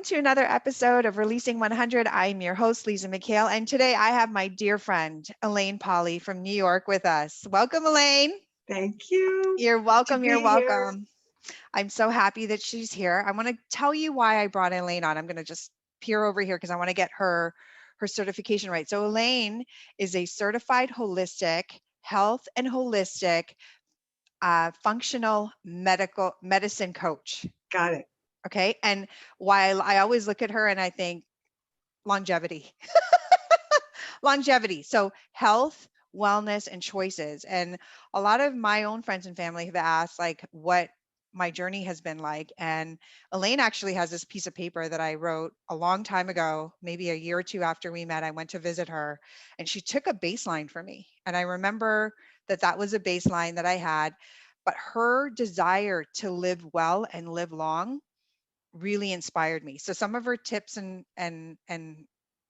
welcome to another episode of Releasing 100. I'm your host, Lisa McHale, and today I have my dear friend, Elaine Pauly from New York with us. Welcome, Elaine. Thank you. You're welcome. You're welcome. Here. I'm so happy that she's here. I want to tell you why I brought Elaine on. I'm going to just peer over here because I want to get her certification right. So Elaine is a certified holistic health and holistic functional medicine coach. Got it. Okay. And while I always look at her and I think longevity, longevity. So health, wellness, and choices. And a lot of my own friends and family have asked like what my journey has been like. And Elaine actually has this piece of paper that I wrote a long time ago, maybe a year or two after we met. I went to visit her and she took a baseline for me. And I remember that was a baseline that I had, but her desire to live well and live long really inspired me. So some of her tips and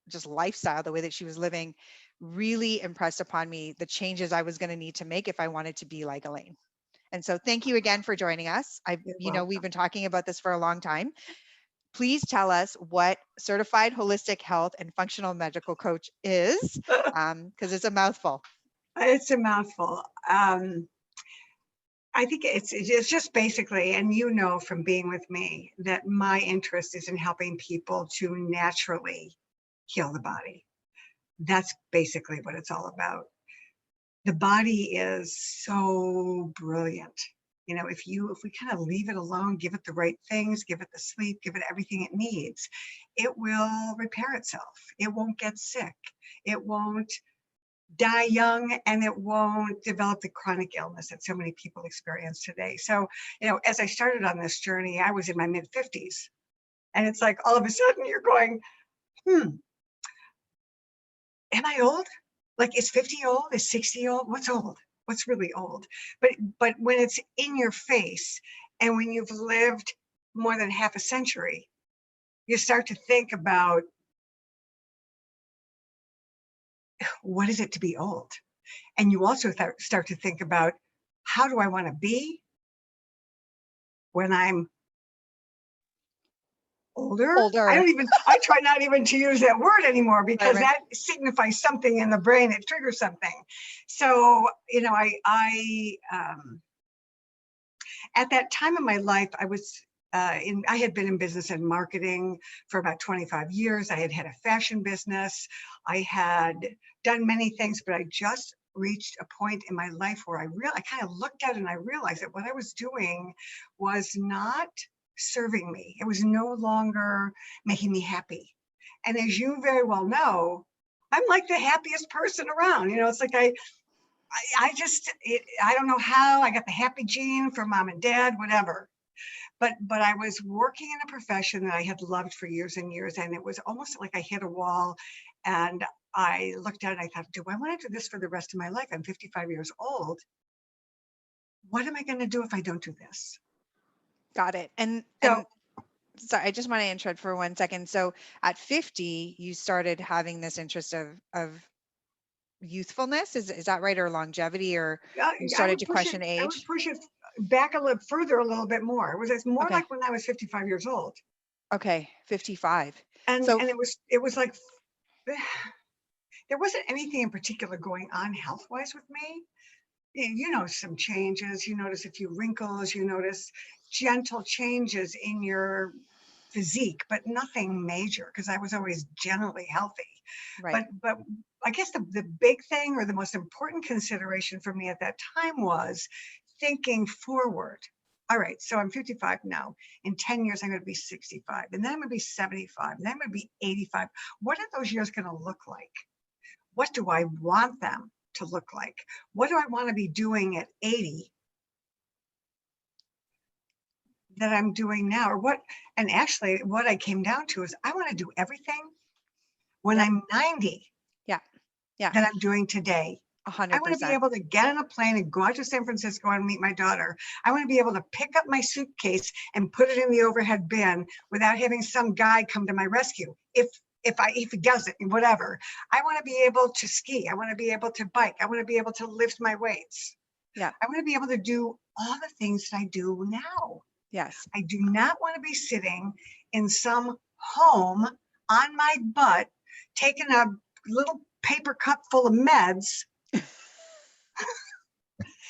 just lifestyle, the way that she was living, really impressed upon me the changes I was going to need to make if I wanted to be like Elaine. And so thank you again for joining us. We've been talking about this for a long time. Please tell us what certified holistic health and functional medical coach is, because it's a mouthful. It's a mouthful. I think it's just basically, and you know from being with me, that my interest is in helping people to naturally heal the body. That's basically what it's all about. The body is so brilliant. You know, if we kind of leave it alone, give it the right things, give it the sleep, give it everything it needs, it will repair itself. It won't get sick. It won't die young, and it won't develop the chronic illness that so many people experience today. So, you know, as I started on this journey, I was in my mid-50s. And it's like all of a sudden you're going, am I old? Like, is 50 old? Is 60 old? What's old? What's really old? But when it's in your face and when you've lived more than half a century, you start to think about, what is it to be old? And you also start to think about, how do I want to be when I'm older? I try not even to use that word anymore, because that signifies something in the brain. It triggers something. So, you know, I at that time in my life, I was I had been in business and marketing for about 25 years. I had a fashion business. I had done many things, but I just reached a point in my life where I kind of looked at it and I realized that what I was doing was not serving me. It was no longer making me happy. And as you very well know, I'm like the happiest person around. You know, it's like I don't know how I got the happy gene from mom and dad, whatever. But I was working in a profession that I had loved for years and years, and it was almost like I hit a wall. And I looked at it and I thought, do I want to do this for the rest of my life? I'm 55 years old. What am I going to do if I don't do this? Got it. And sorry, I just want to interrupt for 1 second. So at 50, you started having this interest of youthfulness. Is that right? Or longevity, or you started to question age? I would push it back a little further, a little bit more. It's more like when I was 55 years old. Okay, 55. And it was like, there wasn't anything in particular going on health-wise with me. You know, some changes, you notice a few wrinkles, you notice gentle changes in your physique, but nothing major, because I was always generally healthy. Right. But I guess the big thing, or the most important consideration for me at that time, was thinking forward. All right, so I'm 55 now. In 10 years, I'm going to be 65, and then I'm going to be 75, and then I'm going to be 85. What are those years going to look like? What do I want them to look like? What do I want to be doing at 80 that I'm doing now? Or what? And actually, what I came down to is, I want to do everything when I'm 90 that I'm doing today. 100%. I want to be able to get on a plane and go out to San Francisco and meet my daughter. I want to be able to pick up my suitcase and put it in the overhead bin without having some guy come to my rescue. If he does it, whatever. I want to be able to ski. I want to be able to bike. I want to be able to lift my weights. I want to be able to do all the things that I do now. I do not want to be sitting in some home on my butt, taking a little paper cup full of meds.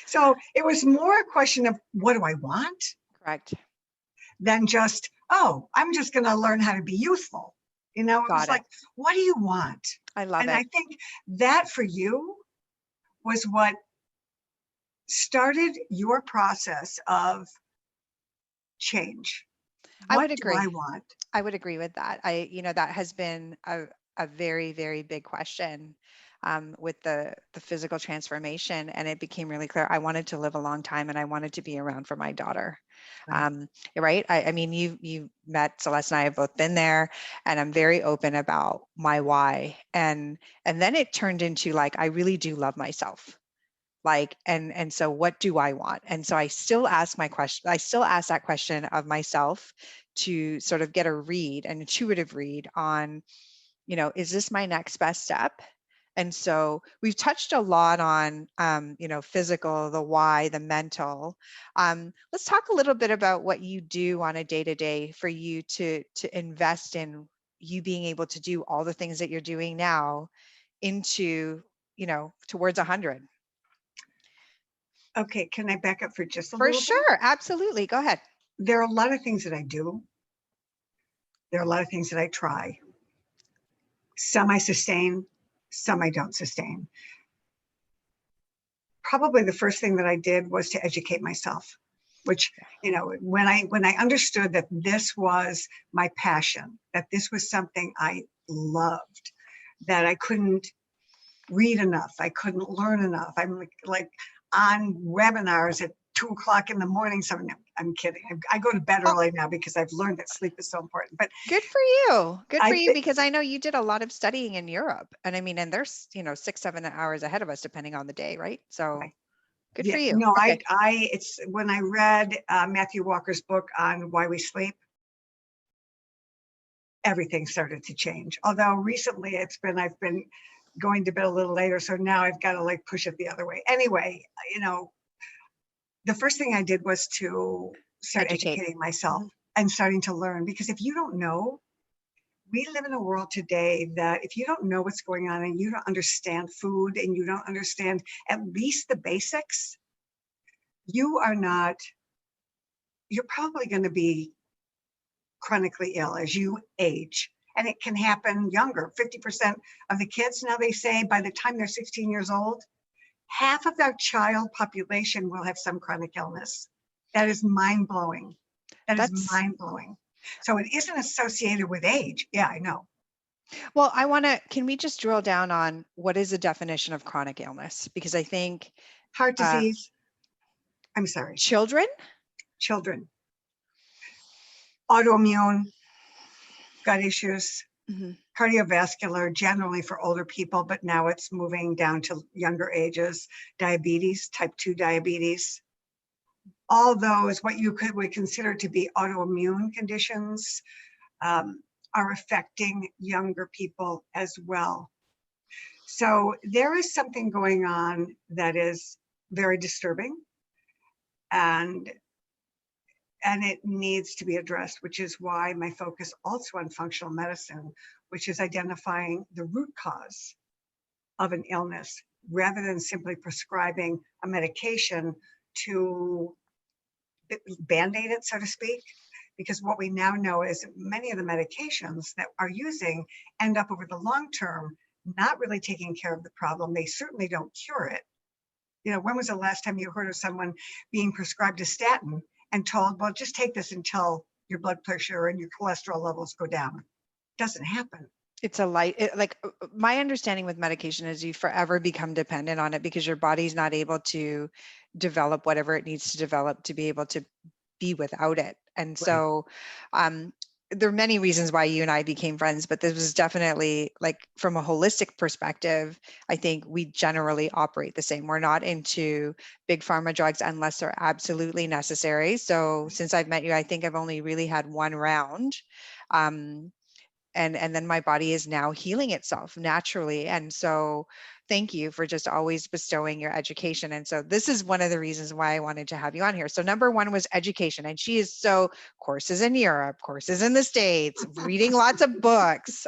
So it was more a question of what do I want Correct. than just, oh, I'm just going to learn how to be youthful. It was Got it. like, what do you want? I love And it. I think that for you was what started your process of change. I What would do I agree. want? I would agree with that. That has been a very, very big question with the physical transformation. And it became really clear I wanted to live a long time and I wanted to be around for my daughter. Right. Right. I mean, you met Celeste and I have both been there, and I'm very open about my why. And then it turned into like, I really do love myself. Like, and so what do I want? And so I still ask that question of myself to sort of get a read, an intuitive read on, is this my next best step? And so we've touched a lot on, physical, the why, the mental. Let's talk a little bit about what you do on a day-to-day for you to invest in you being able to do all the things that you're doing now into, towards 100. Okay, can I back up for just a For little bit? sure. Absolutely. Go ahead. There are a lot of things that I do. There are a lot of things that I try. Some I sustain, some I don't sustain. Probably the first thing that I did was to educate myself, which, when I understood that this was my passion, that this was something I loved, that I couldn't read enough, I couldn't learn enough. I'm like on webinars at 2 o'clock in the morning. I'm kidding. I go to bed Oh, early now because I've learned that sleep is so important. But good for you. Good for I you, think, because I know you did a lot of studying in Europe. And I mean, and there's, 6, 7 hours ahead of us, depending on the day, right? So right. good for Yeah, you. no, Okay. it's when I read Matthew Walker's book on why we sleep, everything started to change. Although recently I've been going to bed a little later, so now I've got to like push it the other way. Anyway, the first thing I did was to start Educate. educating myself Mhm. and starting to learn, because if you don't know, we live in a world today that if you don't know what's going on and you don't understand food and you don't understand at least the basics, you are not, you're probably going to be chronically ill as you age. And it can happen younger. 50% of the kids now, they say by the time they're 16 years old, half of our child population will have some chronic illness. That is mind blowing. That is That's mind blowing. So it isn't associated with age. Yeah, I know. Well, can we just drill down on what is the definition of chronic illness? Because I think Heart uh, disease. I'm sorry. children, Children. Autoimmune, gut issues, mhm, cardiovascular, generally for older people, but now it's moving down to younger ages. Diabetes, type 2 diabetes. All those, what you would consider to be autoimmune conditions, um, are affecting younger people as well. So there is something going on that is very disturbing, and it needs to be addressed, which is why my focus also on functional medicine, which is identifying the root cause of an illness rather than simply prescribing a medication to band-aid it, so to speak. Because what we now know is many of the medications that are using end up over the long term not really taking care of the problem. They certainly don't cure it. When was the last time you heard of someone being prescribed a statin and told, well, just take this until your blood pressure and your cholesterol levels go down? It doesn't happen. it's my understanding with medication is you forever become dependent on it because your body's not able to develop whatever it needs to develop to be able to be without it. And Right. so there are many reasons why you and I became friends, but this was definitely like from a holistic perspective, I think we generally operate the same. We're not into big pharma drugs unless they're absolutely necessary. So since I've met you, I think I've only really had one round. Um, and then my body is now healing itself naturally. And so thank you for just always bestowing your education. And so this is one of the reasons why I wanted to have you on here. So number one was education, and she is so courses in Europe, courses in the States, reading lots of books.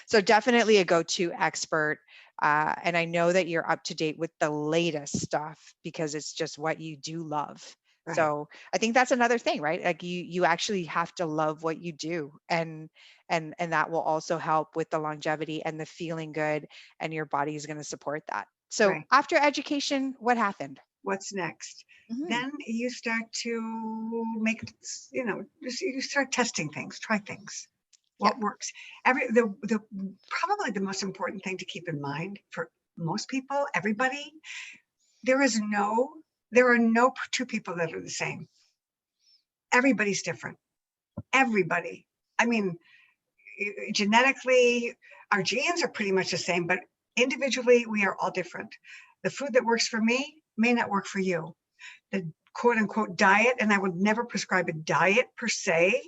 So definitely a go-to expert. And I know that you're up to date with the latest stuff because it's just what you do love. Right, So I think that's another thing, right? Like you actually have to love what you do, and that will also help with the longevity and the feeling good, and your body is going to support that. So right. after education, what happened? What's next? Hmm. Then you start to make, you start testing things, try things. Yeah, What works? The probably the most important thing to keep in mind for most people, everybody, there is no, there are no two people that are the same. Everybody's different. Everybody. I mean, genetically, our genes are pretty much the same, but individually, we are all different. The food that works for me may not work for you. The quote unquote diet, and I would never prescribe a diet per se,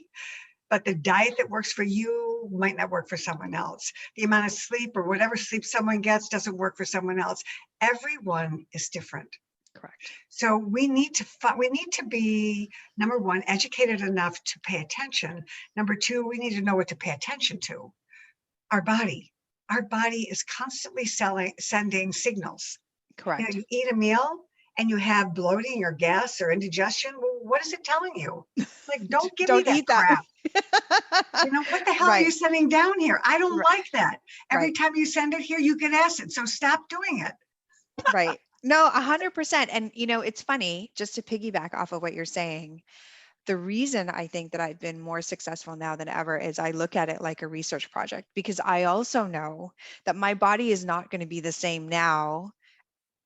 but the diet that works for you might not work for someone else. The amount of sleep or whatever sleep someone gets doesn't work for someone else. Everyone is different. correct. So we need to be, number one, educated enough to pay attention. Number two, we need to know what to pay attention to. Our body. Our body is constantly sending signals. Correct. You eat a meal and you have bloating or gas or indigestion. Well, what is it telling you? Like, don't give me Don't that eat that. crap. What the hell are you Right, sending down here? I don't right, like that. Every right. time you send it here, you get acid. So stop doing it. Right. No, 100%. And it's funny, just to piggyback off of what you're saying, the reason I think that I've been more successful now than ever is I look at it like a research project, because I also know that my body is not going to be the same now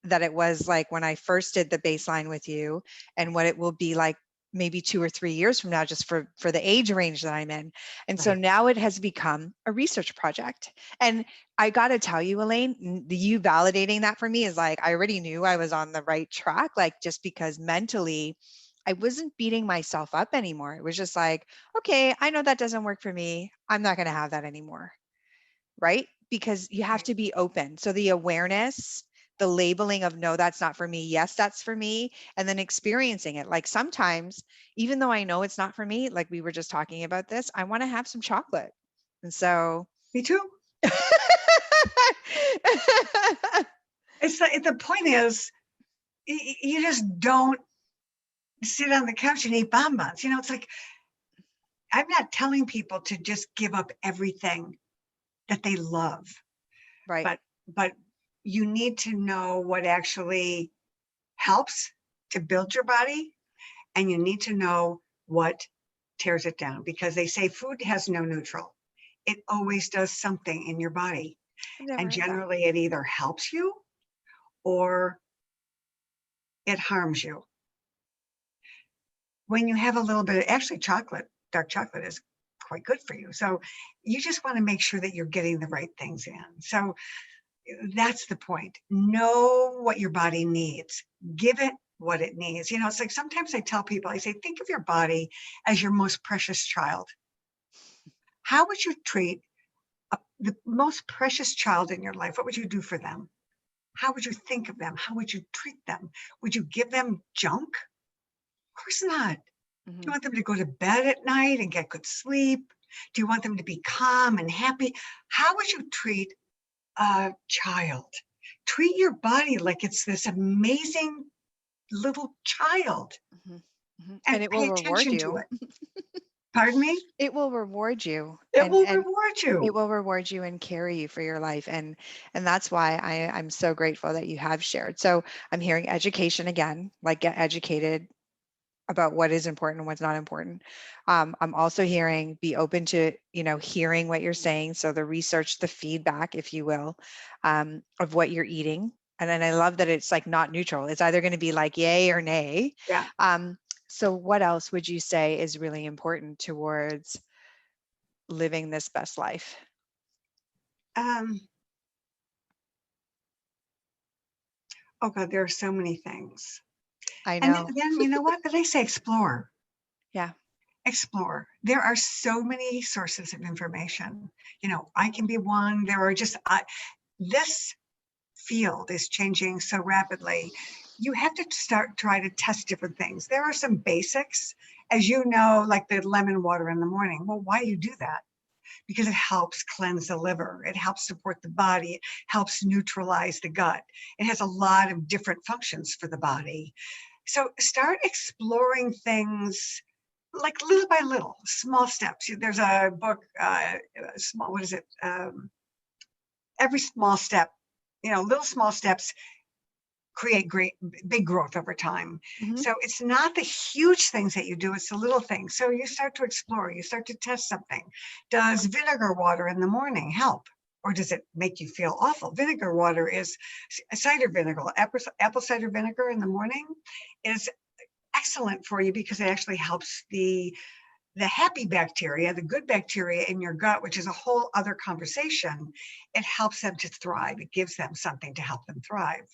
that it was like when I first did the baseline with you, and what it will be like maybe 2 or 3 years from now, just for the age range that I'm in. And so Right. now it has become a research project. And I got to tell you, Elaine, you validating that for me is like, I already knew I was on the right track, like just because mentally I wasn't beating myself up anymore. It was just like, okay, I know that doesn't work for me. I'm not going to have that anymore. Right? Because you have Right. to be open. So the awareness, the labeling of no, that's not for me. Yes, that's for me. And then experiencing it. Like sometimes, even though I know it's not for me, like we were just talking about this, I want to have some chocolate. And so Me too. It's the point is, you just don't sit on the couch and eat bonbons. It's like, I'm not telling people to just give up everything that they love, right. but but you need to know what actually helps to build your body, and you need to know what tears it down, because they say food has no neutral. It always does something in your body, I've never and heard that. generally it either helps you or it harms you. When you have a little bit of, actually, chocolate, dark chocolate is quite good for you. So you just want to make sure that you're getting the right things in. So that's the point. Know what your body needs. Give it what it needs. It's like sometimes I tell people, I say, think of your body as your most precious child. How would you treat the most precious child in your life? What would you do for them? How would you think of them? How would you treat them? Would you give them junk? Of course not. Do you Mhm. want them to go to bed at night and get good sleep? Do you want them to be calm and happy? How would you treat a child? Treat your body like it's this amazing little child Mhm. Mhm. and And it will pay reward attention to you. it. Pardon me? It will reward you. It And will and reward it you. will reward you and carry you for your life. And that's why I'm so grateful that you have shared. So I'm hearing education again, like get educated about what is important and what's not important. I'm also hearing be open to, hearing what you're saying. So the research, the feedback, if you will, of what you're eating. And then I love that it's like not neutral. It's either going to be like yay or nay. Yeah. Um, so what else would you say is really important towards living this best life? Um, oh God, there are so many things. I And know. then you know what? But I say explore. Yeah. explore. There are so many sources of information. I can be one. There are just, this field is changing so rapidly. You have to try to test different things. There are some basics, as you know, like the lemon water in the morning. Well, why do you do that? Because it helps cleanse the liver. It helps support the body. It helps neutralize the gut. It has a lot of different functions for the body. So start exploring things like little by little, small steps. There's a book, small, what is it? Every small step, little small steps create big growth over time. Mhm. So it's not the huge things that you do, it's the little things. So you start to explore, you start to test something. Does vinegar water in the morning help? Or does it make you feel awful? Vinegar water is cider vinegar, apple cider vinegar in the morning is excellent for you because it actually helps the happy bacteria, the good bacteria in your gut, which is a whole other conversation. It helps them to thrive. It gives them something to help them thrive.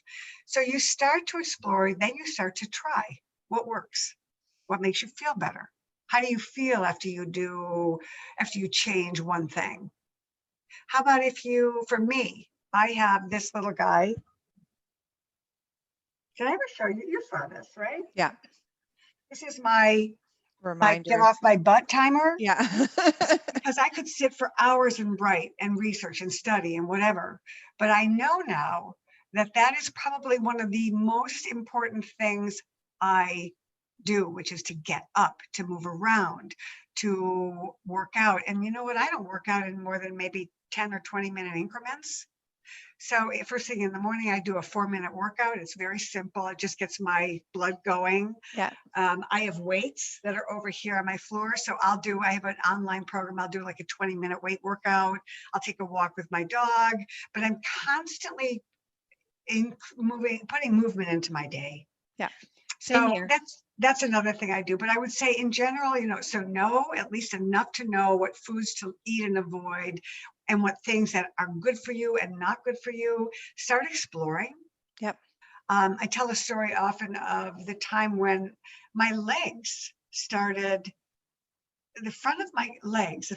So you start to explore, then you start to try what works, what makes you feel better. How do you feel after you change one thing? How about for me, I have this little guy. Can I ever show you? You saw this, right? Yeah. This is my get Reminder. off my butt timer. Yeah. Because I could sit for hours and write and research and study and whatever. But I know now that is probably one of the most important things I do, which is to get up, to move around, to work out. And you know what? I don't work out in more than maybe 10 or 20-minute increments. So first thing in the morning, I do a 4-minute workout. It's very simple. It just gets my blood going. Yeah. I have weights that are over here on my floor. So I have an online program. I'll do like a 20-minute weight workout. I'll take a walk with my dog, but I'm constantly putting movement into my day. Yeah. Same So here. that's another thing I do. But I would say in general, so know at least enough to know what foods to eat and avoid and what things that are good for you and not good for you. Start exploring. Yep. I tell a story often of the time when my legs the front of my legs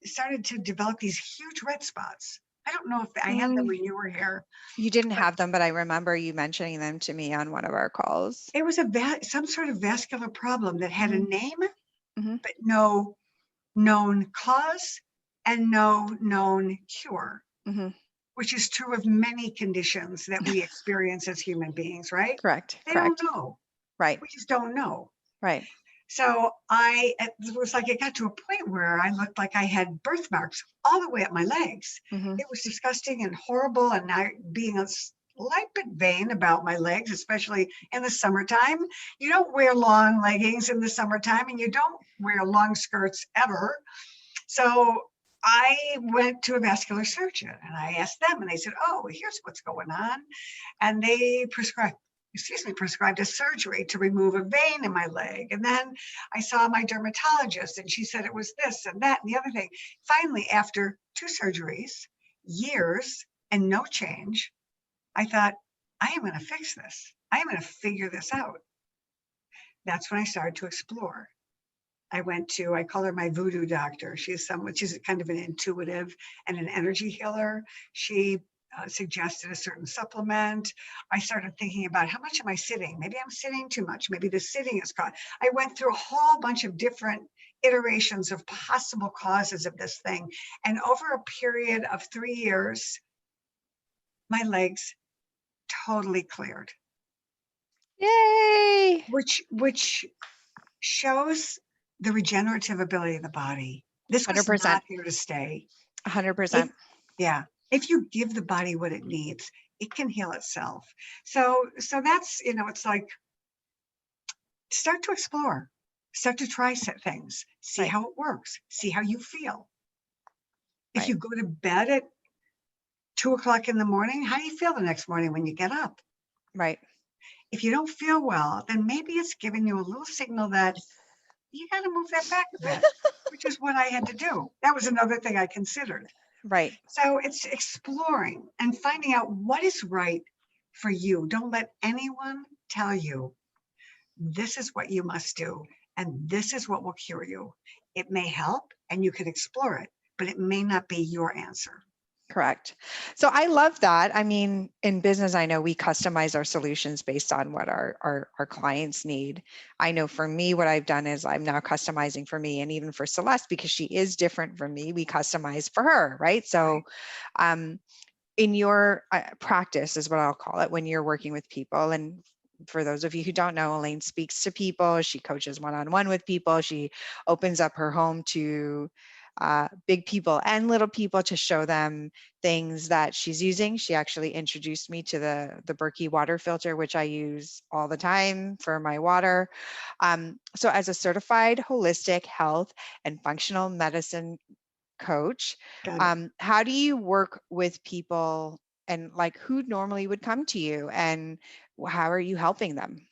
started to develop these huge red spots. I don't know if I had them when you were here. You didn't But have them, but I remember you mentioning them to me on one of our calls. it was some sort of vascular problem that had a name, Mhm. but no known cause and no known cure, Mhm. which is true of many conditions that we experience as human beings, right? Correct. They don't Correct. know. Right. We just don't know. Right. So it was like it got to a point where I looked like I had birthmarks all the way up my legs. Mhm. It was disgusting and horrible. And now being a slight bit vain about my legs, especially in the summertime. You don't wear long leggings in the summertime and you don't wear long skirts ever. So I went to a vascular surgeon and I asked them and they said, oh, here's what's going on. And they prescribed a surgery to remove a vein in my leg. And then I saw my dermatologist and she said it was this and that and the other thing. Finally, after 2 surgeries, years and no change, I thought, I am going to fix this. I am going to figure this out. That's when I started to explore. I call her my voodoo doctor. She's kind of an intuitive and an energy healer. She suggested a certain supplement. I started thinking about how much am I sitting? Maybe I'm sitting too much. Maybe the sitting is caused. I went through a whole bunch of different iterations of possible causes of this thing. And over a period of 3 years, my legs totally cleared. Yay! Which shows the regenerative ability of the body. This was 100%. not here to stay. 100%. If you give the body what it needs, it can heal itself. So that's, it's like, start to explore, start to try things, see Right. how it works, see how you feel. If Right. you go to bed at 2:00 in the morning, how do you feel the next morning when you get up? Right. If you don't feel well, then maybe it's giving you a little signal that you got to move that back a bit, which is what I had to do. That was another thing I considered. Right. So it's exploring and finding out what is right for you. Don't let anyone tell you this is what you must do. and this is what will cure you. It may help and you can explore it, but it may not be your answer. Correct. So I love that. I mean, in business, I know we customize our solutions based on what our clients need. I know for me, what I've done is I'm now customizing for me, and even for Celeste, because she is different from me, we customize for her, right? So um, in your practice is what I'll call it, when you're working with people. And for those of you who don't know, Elaine speaks to people. She coaches one-on-one with people. She opens up her home to big people and little people to show them things that she's using. She actually introduced me to the Berkey water filter, which I use all the time for my water. So as a certified holistic health and functional medicine coach, Got it. how do you work with people, and like who normally would come to you, and how are you helping them?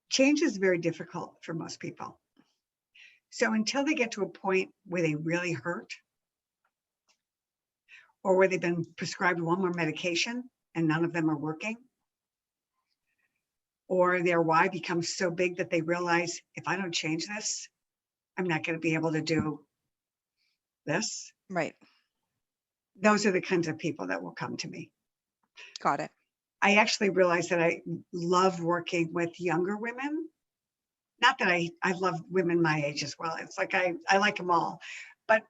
Change is very difficult for most people. So until they get to a point where they really hurt, or where they've been prescribed one more medication and none of them are working, or their why becomes so big that they realize, if I don't change this, I'm not going to be able to do this. Right. Those are the kinds of people that will come to me. Got it. I actually realized that I love working with younger women. Not that I love women my age as well. It's like I like them all. But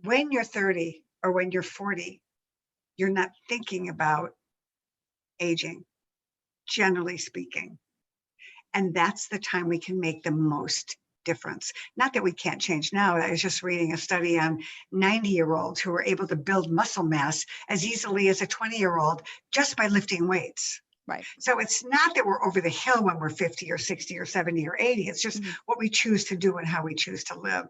when you're 30 or when you're 40, you're not thinking about aging, generally speaking. And that's the time we can make the most difference. Not that we can't change now. I was just reading a study on 90-year-olds who were able to build muscle mass as easily as a 20-year-old just by lifting weights. Right. So it's not that we're over the hill when we're 50 or 60 or 70 or 80. It's just what we choose to do and how we choose to live.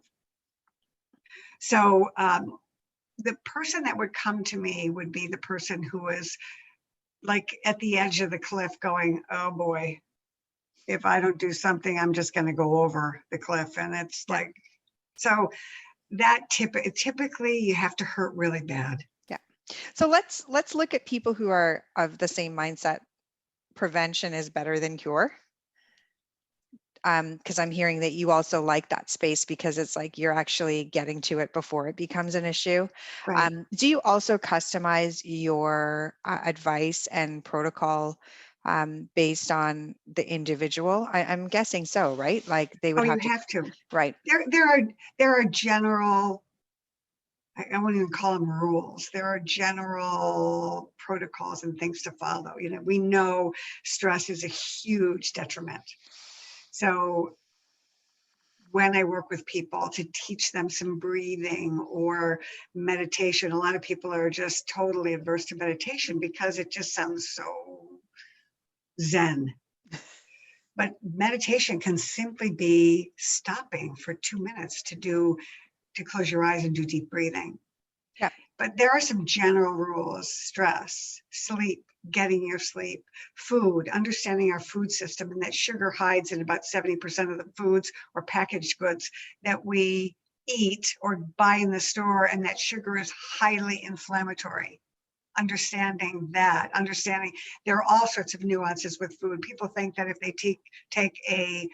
So the person that would come to me would be the person who is like at the edge of the cliff going, oh boy, if I don't do something, I'm just going to go over the cliff. And it's like, so that typically you have to hurt really bad. Yeah. So let's look at people who are of the same mindset. Prevention is better than cure. Because I'm hearing that you also like that space, because it's like you're actually getting to it before it becomes an issue. Right. Do you also customize your advice and protocol based on the individual? I'm guessing so, right? Like they Oh, would you have to, have to. right? There are general, I won't even call them rules. There are general protocols and things to follow. You know, we know stress is a huge detriment. So when I work with people to teach them some breathing or meditation, a lot of people are just totally adverse to meditation because it just sounds so zen. But meditation can simply be stopping for 2 minutes to close your eyes and do deep breathing. Yeah. But there are some general rules: stress, sleep, getting your sleep, food, understanding our food system, and that sugar hides in about 70% of the foods or packaged goods that we eat or buy in the store, and that sugar is highly inflammatory. Understanding there are all sorts of nuances with food. People think that if they take a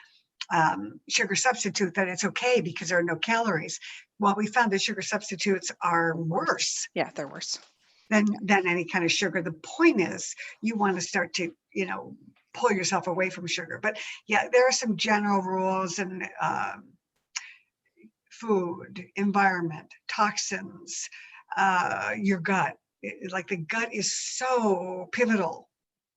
sugar substitute that it's okay because there are no calories. Well, we found that sugar substitutes are worse Yeah, they're worse than any kind of sugar. The point is you want to start to, pull yourself away from sugar. But yeah, there are some general rules and food, environment, toxins, your gut. Like the gut is so pivotal.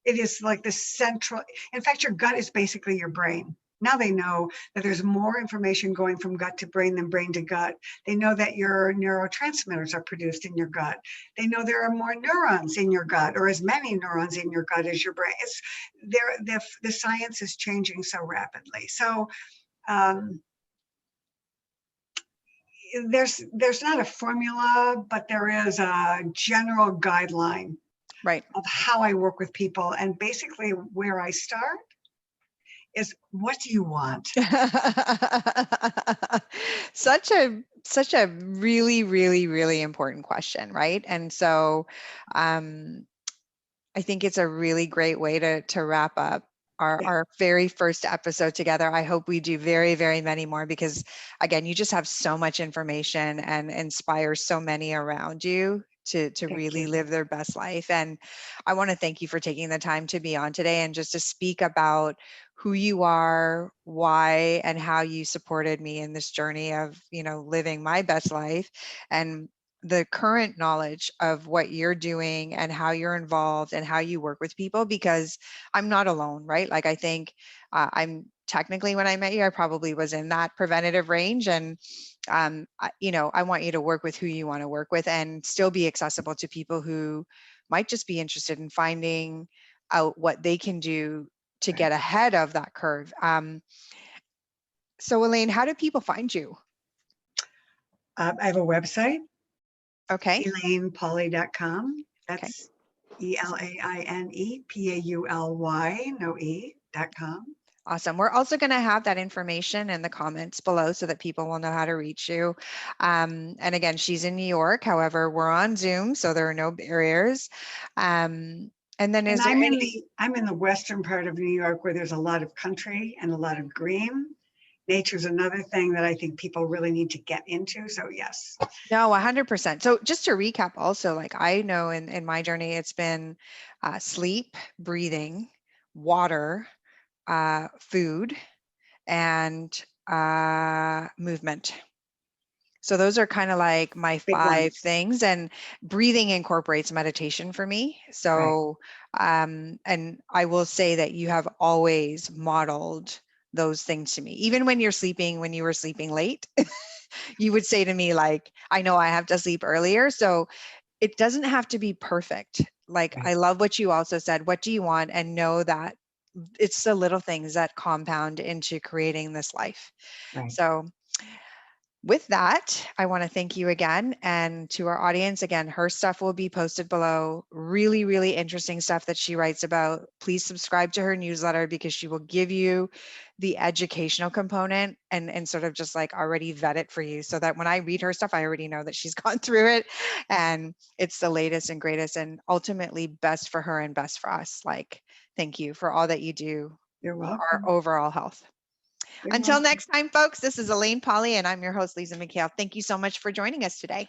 It is like the central, in fact, your gut is basically your brain. Now they know that there's more information going from gut to brain than brain to gut. They know that your neurotransmitters are produced in your gut. They know there are more neurons in your gut, or as many neurons in your gut as your brain. The science is changing so rapidly. So there's not a formula, but there is a general guideline right of how I work with people. And basically where I start is, what do you want? Such a really, really, really important question, right? And so I think it's a really great way to wrap up Yeah. our very first episode together. I hope we do very, very many more because, again, you just have so much information and inspire so many around you to Thank really you. live their best life. And I want to thank you for taking the time to be on today and just to speak about who you are, why, and how you supported me in this journey of, living my best life, and the current knowledge of what you're doing and how you're involved and how you work with people, because I'm not alone, right? Like, I think I'm technically, when I met you, I probably was in that preventative range. And, I want you to work with who you want to work with and still be accessible to people who might just be interested in finding out what they can do to Right. get ahead of that curve. So Elaine, how do people find you? I have a website, Okay. ElainePauly.com. Okay. That's ELAINE no E.com. Awesome. We're also going to have that information in the comments below so that people will know how to reach you. And again, she's in New York. However, we're on Zoom, so there are no barriers. And then And is there any, I'm in the western part of New York where there's a lot of country and a lot of green. Nature's another thing that I think people really need to get into. So yes. no, 100%. So just to recap also, like, I know in my journey, it's been sleep, breathing, water, food, and movement. So those are kind of like my Big 5 ones. things, and breathing incorporates meditation for me. Right. So, and I will say that you have always modeled those things to me. Even when you're sleeping, when you were sleeping late, you would say to me, like, I know I have to sleep earlier. So it doesn't have to be perfect. Like, Right. I love what you also said. What do you want? And know that it's the little things that compound into creating this life. Right. So with that, I want to thank you again. And to our audience, again, her stuff will be posted below. Really, really interesting stuff that she writes about. Please subscribe to her newsletter because she will give you the educational component and sort of just like already vet it for you so that when I read her stuff, I already know that she's gone through it and it's the latest and greatest and ultimately best for her and best for us. Like, thank you for all that you do You're for our welcome. overall health. You're Until welcome. next time, folks, this is Elaine Pauly, and I'm your host, Lisa McHale. Thank you so much for joining us today.